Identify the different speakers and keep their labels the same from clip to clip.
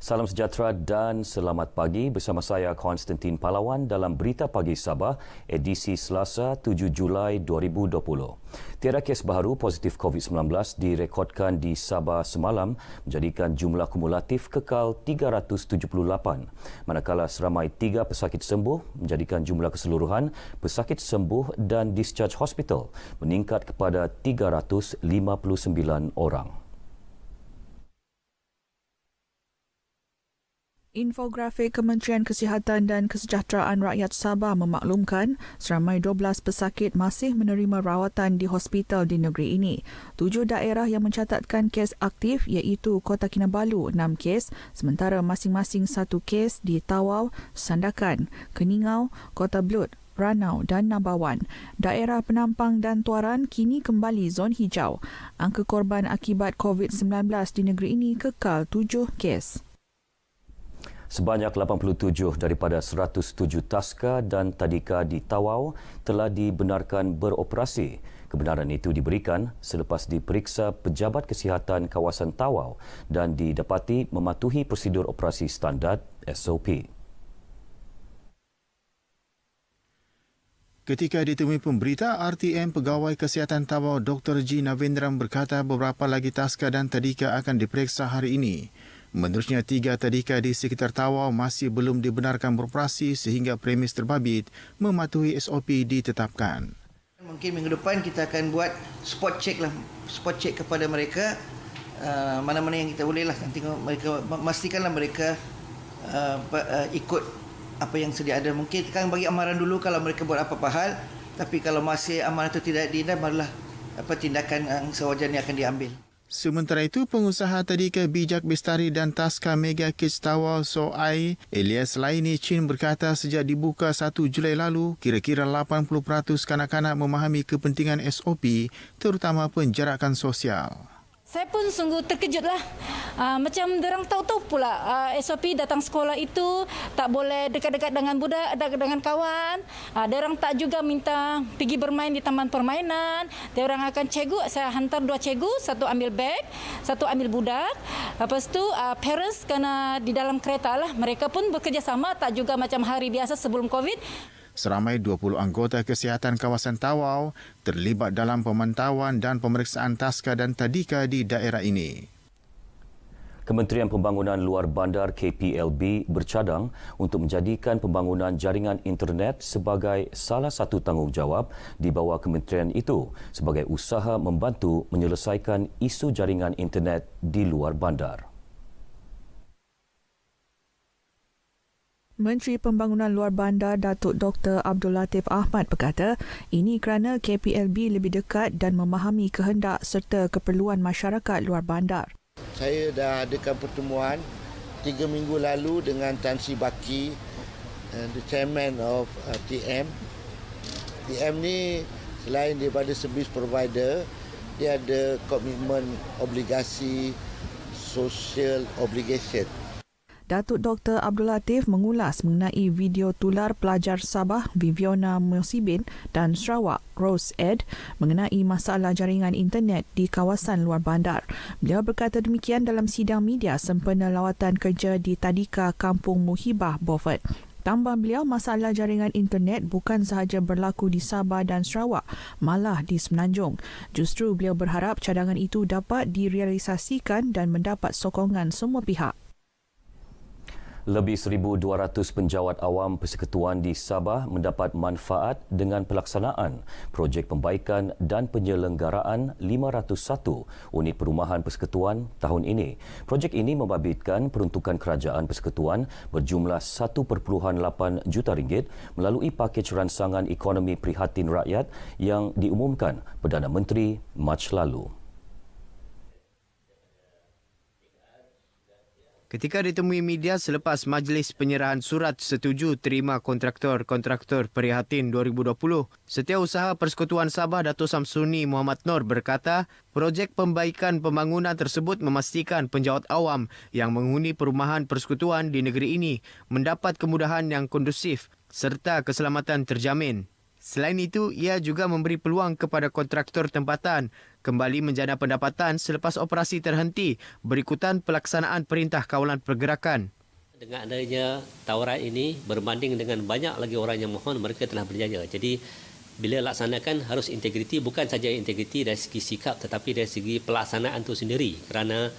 Speaker 1: Salam sejahtera dan selamat pagi bersama saya Konstantin Palawan dalam Berita Pagi Sabah edisi Selasa 7 Julai 2020. Tiada kes baru positif COVID-19 direkodkan di Sabah semalam menjadikan jumlah kumulatif kekal 378. Manakala seramai 3 pesakit sembuh menjadikan jumlah keseluruhan pesakit sembuh dan discharge hospital meningkat kepada 359 orang.
Speaker 2: Infografik Kementerian Kesihatan dan Kesejahteraan Rakyat Sabah memaklumkan seramai 12 pesakit masih menerima rawatan di hospital di negeri ini. 7 daerah yang mencatatkan kes aktif iaitu Kota Kinabalu 6 kes, sementara masing-masing 1 kes di Tawau, Sandakan, Keningau, Kota Belud, Ranau dan Nabawan. Daerah Penampang dan Tuaran kini kembali zon hijau. Angka korban akibat COVID-19 di negeri ini kekal 7 kes.
Speaker 1: Sebanyak 87 daripada 107 taska dan tadika di Tawau telah dibenarkan beroperasi. Kebenaran itu diberikan selepas diperiksa pejabat kesihatan kawasan Tawau dan didapati mematuhi prosedur operasi standard SOP.
Speaker 3: Ketika ditemui pemberita, RTM Pegawai Kesihatan Tawau Dr. G. Navendram berkata beberapa lagi taska dan tadika akan diperiksa hari ini. Menurutnya, 3 tadika di sekitar Tawau masih belum dibenarkan beroperasi sehingga premis terbabit mematuhi SOP ditetapkan.
Speaker 4: Mungkin minggu depan kita akan buat spot check kepada mereka, mana-mana yang kita boleh lah. Nanti mereka pastikanlah mereka ikut apa yang sedia ada. Mungkin kita akan bagi amaran dulu kalau mereka buat apa-apa hal, tapi kalau masih amaran itu tidak diindah, barulah tindakan yang sewajarnya akan diambil.
Speaker 3: Sementara itu, pengusaha tadika Bijak Bestari dan Taska Mega Kids Tawau Soai, Elias Laini Chin berkata sejak dibuka 1 Julai lalu, kira-kira 80% kanak-kanak memahami kepentingan SOP, terutama penjarakan sosial.
Speaker 5: Saya pun sungguh terkejutlah. Macam derang tahu-tahu pula SOP datang sekolah itu tak boleh dekat-dekat dengan budak, dengan kawan. Derang tak juga minta pergi bermain di taman permainan. Derang akan cikgu, saya hantar 2 cikgu, 1 ambil beg, 1 ambil budak. Lepas tu parents kena di dalam kereta lah. Mereka pun bekerjasama, tak juga macam hari biasa sebelum COVID.
Speaker 3: Seramai 20 anggota kesihatan kawasan Tawau terlibat dalam pemantauan dan pemeriksaan taska dan tadika di daerah ini.
Speaker 1: Kementerian Pembangunan Luar Bandar KPLB bercadang untuk menjadikan pembangunan jaringan internet sebagai salah satu tanggungjawab di bawah kementerian itu sebagai usaha membantu menyelesaikan isu jaringan internet di luar bandar.
Speaker 2: Menteri Pembangunan Luar Bandar Datuk Dr. Abdul Latif Ahmad berkata, ini kerana KPLB lebih dekat dan memahami kehendak serta keperluan masyarakat luar bandar.
Speaker 6: Saya dah adakan pertemuan 3 minggu lalu dengan Tan Sri Baki, the chairman of TM. TM ni selain daripada service provider, dia ada komitmen obligasi, social obligation.
Speaker 2: Datuk Dr. Abdul Latif mengulas mengenai video tular pelajar Sabah Viviana Musibin dan Sarawak Rose Ed mengenai masalah jaringan internet di kawasan luar bandar. Beliau berkata demikian dalam sidang media sempena lawatan kerja di Tadika Kampung Muhibah Beaufort. Tambah beliau, masalah jaringan internet bukan sahaja berlaku di Sabah dan Sarawak, malah di Semenanjung. Justru beliau berharap cadangan itu dapat direalisasikan dan mendapat sokongan semua pihak.
Speaker 1: Lebih 1,200 penjawat awam persekutuan di Sabah mendapat manfaat dengan pelaksanaan projek pembaikan dan penyelenggaraan 501 unit perumahan persekutuan tahun ini. Projek ini membabitkan peruntukan kerajaan persekutuan berjumlah 1.8 juta ringgit melalui pakej ransangan ekonomi prihatin rakyat yang diumumkan Perdana Menteri Mac lalu.
Speaker 7: Ketika ditemui media selepas majlis penyerahan surat setuju terima kontraktor Prihatin 2020, Setiausaha Persekutuan Sabah Dato' Samsuni Muhammad Nur berkata, projek pembaikan pembangunan tersebut memastikan penjawat awam yang menghuni perumahan persekutuan di negeri ini mendapat kemudahan yang kondusif serta keselamatan terjamin. Selain itu, ia juga memberi peluang kepada kontraktor tempatan kembali menjana pendapatan selepas operasi terhenti berikutan pelaksanaan Perintah Kawalan Pergerakan.
Speaker 8: Dengan adanya tawaran ini berbanding dengan banyak lagi orang yang mohon, mereka telah berjaya. Jadi bila laksanakan harus integriti, bukan saja integriti dari segi sikap tetapi dari segi pelaksanaan itu sendiri. Kerana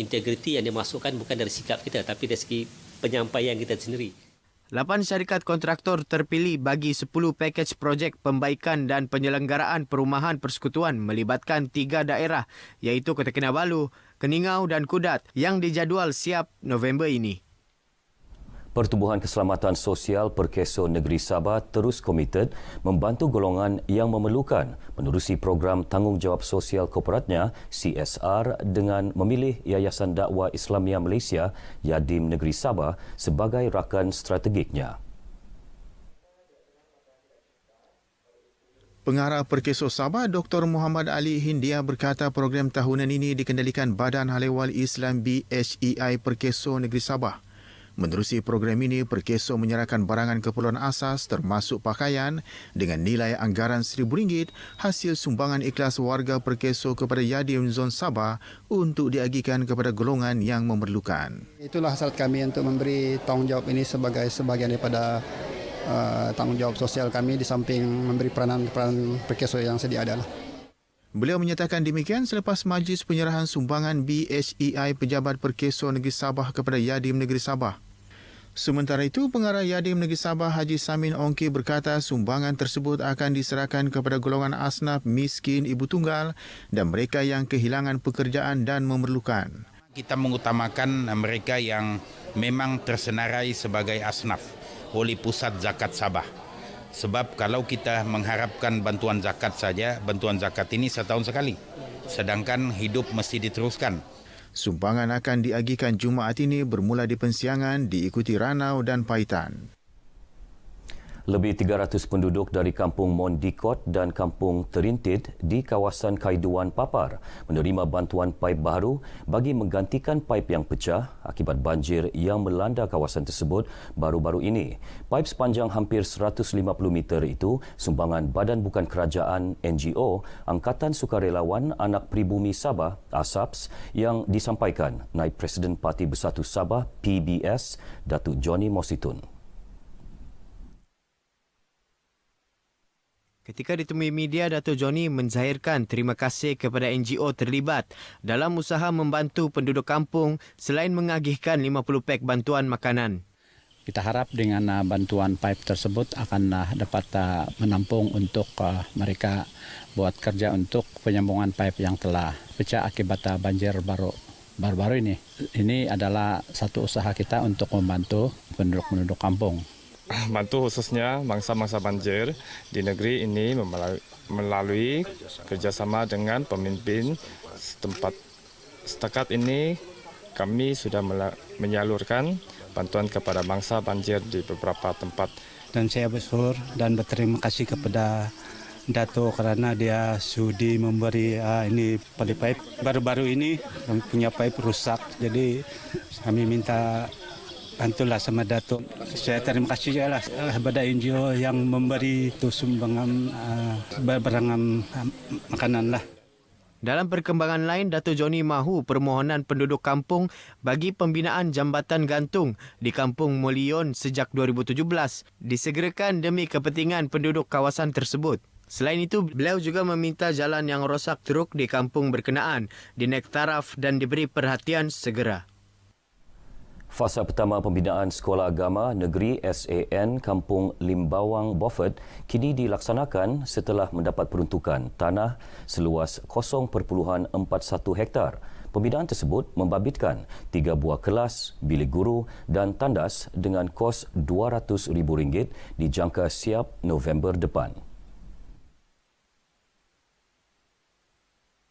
Speaker 8: integriti yang dimasukkan bukan dari sikap kita tapi dari segi penyampaian kita sendiri.
Speaker 7: 8 syarikat kontraktor terpilih bagi 10 pakej projek pembaikan dan penyelenggaraan perumahan persekutuan melibatkan 3 daerah iaitu Kota Kinabalu, Keningau dan Kudat yang dijadual siap November ini.
Speaker 1: Pertubuhan Keselamatan Sosial Perkeso Negeri Sabah terus komited membantu golongan yang memerlukan menerusi program Tanggungjawab Sosial Korporatnya CSR dengan memilih Yayasan Dakwah Islamia Malaysia Yadim Negeri Sabah sebagai rakan strategiknya.
Speaker 3: Pengarah Perkeso Sabah Dr. Muhammad Ali Hindia berkata program tahunan ini dikendalikan Badan Hal Ehwal Islam BHEI Perkeso Negeri Sabah. Menerusi program ini, Perkeso menyerahkan barangan keperluan asas termasuk pakaian dengan nilai anggaran RM1,000 hasil sumbangan ikhlas warga Perkeso kepada Yadim Zon Sabah untuk diagihkan kepada golongan yang memerlukan.
Speaker 9: Itulah hasrat kami untuk memberi tanggungjawab ini sebagai sebahagian daripada tanggungjawab sosial kami di samping memberi peranan Perkeso yang sedia adalah.
Speaker 3: Beliau menyatakan demikian selepas majlis penyerahan sumbangan BHEI Pejabat Perkeso Negeri Sabah kepada Yadim Negeri Sabah. Sementara itu, Pengarah Yadim Negeri Sabah Haji Samin Ongki berkata sumbangan tersebut akan diserahkan kepada golongan asnaf miskin ibu tunggal dan mereka yang kehilangan pekerjaan dan memerlukan.
Speaker 10: Kita mengutamakan mereka yang memang tersenarai sebagai asnaf oleh Pusat Zakat Sabah. Sebab kalau kita mengharapkan bantuan zakat saja, bantuan zakat ini setahun sekali. Sedangkan hidup mesti diteruskan.
Speaker 3: Sumbangan akan diagihkan Jumaat ini bermula di Pensiangan, diikuti Ranau dan Paitan.
Speaker 1: Lebih 300 penduduk dari Kampung Mondikot dan Kampung Terintid di kawasan Kaiduan Papar menerima bantuan paip baru bagi menggantikan paip yang pecah akibat banjir yang melanda kawasan tersebut baru-baru ini. Paip sepanjang hampir 150 meter itu sumbangan Badan Bukan Kerajaan NGO Angkatan Sukarelawan Anak Pribumi Sabah ASAPS yang disampaikan Naib Presiden Parti Bersatu Sabah PBS Datuk Johnny Mositun.
Speaker 7: Ketika ditemui media, Dato' Johnny menzahirkan terima kasih kepada NGO terlibat dalam usaha membantu penduduk kampung selain mengagihkan 50 pek bantuan makanan.
Speaker 11: Kita harap dengan bantuan paip tersebut akan dapat menampung untuk mereka buat kerja untuk penyambungan paip yang telah pecah akibat banjir baru-baru ini. Ini adalah satu usaha kita untuk membantu penduduk-penduduk kampung.
Speaker 12: Bantu khususnya bangsa-bangsa banjir di negeri ini melalui kerjasama dengan pemimpin setempat. Setakat ini kami sudah menyalurkan bantuan kepada bangsa banjir di beberapa tempat.
Speaker 11: Dan saya bersyukur dan berterima kasih kepada Dato' kerana dia sudi memberi ini paip baru-baru ini. Kami punya paip rusak, jadi kami minta bantulah sama Dato'. Saya terima kasih juga lah kepada NGO yang memberi sumbangan barangan makanan lah.
Speaker 7: Dalam perkembangan lain, Dato' Johnny mahu permohonan penduduk kampung bagi pembinaan jambatan gantung di Kampung Molion sejak 2017 disegerakan demi kepentingan penduduk kawasan tersebut. Selain itu, beliau juga meminta jalan yang rosak teruk di kampung berkenaan dinaik taraf dan diberi perhatian segera.
Speaker 1: Fasa pertama pembinaan Sekolah Agama Negeri SAN Kampung Limbawang Beaufort kini dilaksanakan setelah mendapat peruntukan tanah seluas 0.41 hektar. Pembinaan tersebut membabitkan 3 buah kelas, bilik guru dan tandas dengan kos RM200,000 dijangka siap November depan.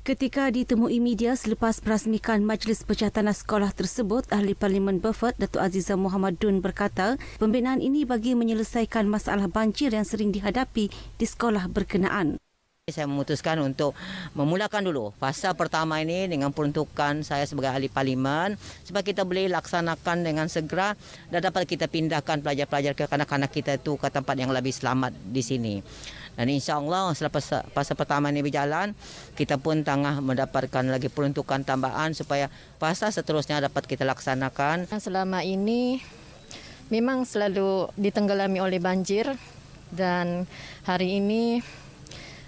Speaker 13: Ketika ditemui media selepas perasmikan Majlis Pecah Tanah sekolah tersebut, Ahli Parlimen Beaufort, Datuk Azizah Muhammad Dun berkata, pembinaan ini bagi menyelesaikan masalah banjir yang sering dihadapi di sekolah berkenaan.
Speaker 14: Saya memutuskan untuk memulakan dulu fasa pertama ini dengan peruntukan saya sebagai ahli parlimen supaya kita boleh laksanakan dengan segera dan dapat kita pindahkan pelajar-pelajar ke kanak-kanak kita itu ke tempat yang lebih selamat di sini. Dan insya-Allah selepas fasa pertama ini berjalan, kita pun tengah mendapatkan lagi peruntukan tambahan supaya fasa seterusnya dapat kita laksanakan.
Speaker 5: Selama ini memang selalu ditenggelami oleh banjir dan hari ini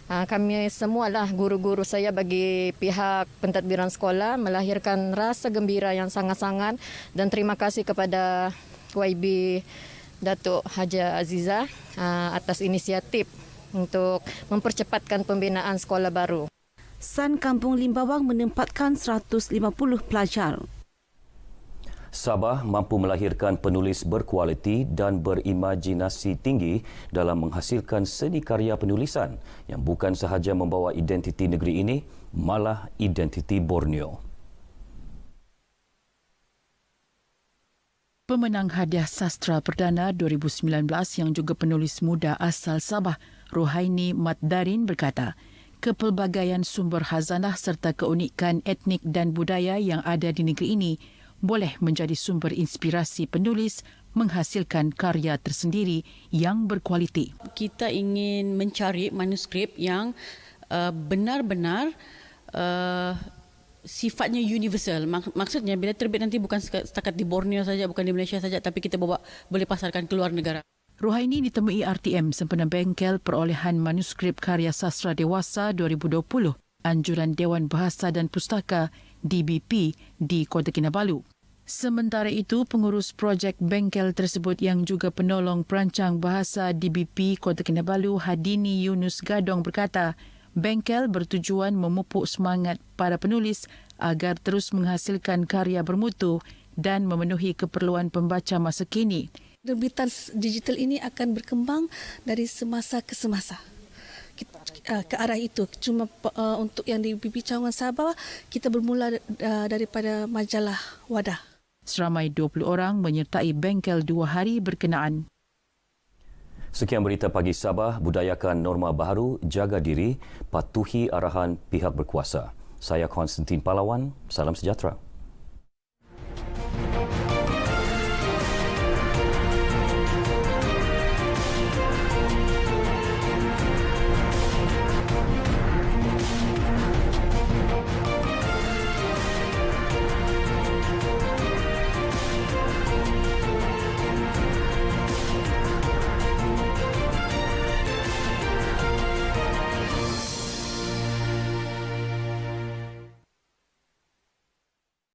Speaker 5: kami semualah guru-guru saya bagi pihak pentadbiran sekolah melahirkan rasa gembira yang sangat-sangat dan terima kasih kepada YB Datuk Haja Aziza atas inisiatif untuk mempercepatkan pembinaan sekolah baru.
Speaker 13: San Kampung Limbawang menempatkan 150 pelajar.
Speaker 1: Sabah mampu melahirkan penulis berkualiti dan berimajinasi tinggi dalam menghasilkan seni karya penulisan yang bukan sahaja membawa identiti negeri ini, malah identiti Borneo.
Speaker 2: Pemenang Hadiah Sastra Perdana 2019 yang juga penulis muda asal Sabah, Rohaini Mat Darin berkata, kepelbagaian sumber khazanah serta keunikan etnik dan budaya yang ada di negeri ini boleh menjadi sumber inspirasi penulis menghasilkan karya tersendiri yang berkualiti.
Speaker 15: Kita ingin mencari manuskrip yang benar-benar sifatnya universal. Maksudnya bila terbit nanti bukan setakat di Borneo saja, bukan di Malaysia saja, tapi kita boleh pasarkan keluar negara.
Speaker 2: Rohaini ditemui RTM sempena bengkel perolehan manuskrip karya sastra dewasa 2020, Anjuran Dewan Bahasa dan Pustaka DBP di Kota Kinabalu. Sementara itu, pengurus projek bengkel tersebut yang juga penolong perancang bahasa DBP Kota Kinabalu, Hadini Yunus Gadong berkata, bengkel bertujuan memupuk semangat para penulis agar terus menghasilkan karya bermutu dan memenuhi keperluan pembaca masa kini.
Speaker 16: Terbitan digital ini akan berkembang dari semasa ke semasa. Ke arah itu. Cuma untuk yang di BB Cawangan Sabah, kita bermula daripada majalah Wadah.
Speaker 2: Seramai 20 orang menyertai bengkel 2 hari berkenaan.
Speaker 1: Sekian berita pagi Sabah, budayakan norma baharu, jaga diri, patuhi arahan pihak berkuasa. Saya Konstantin Palawan, salam sejahtera.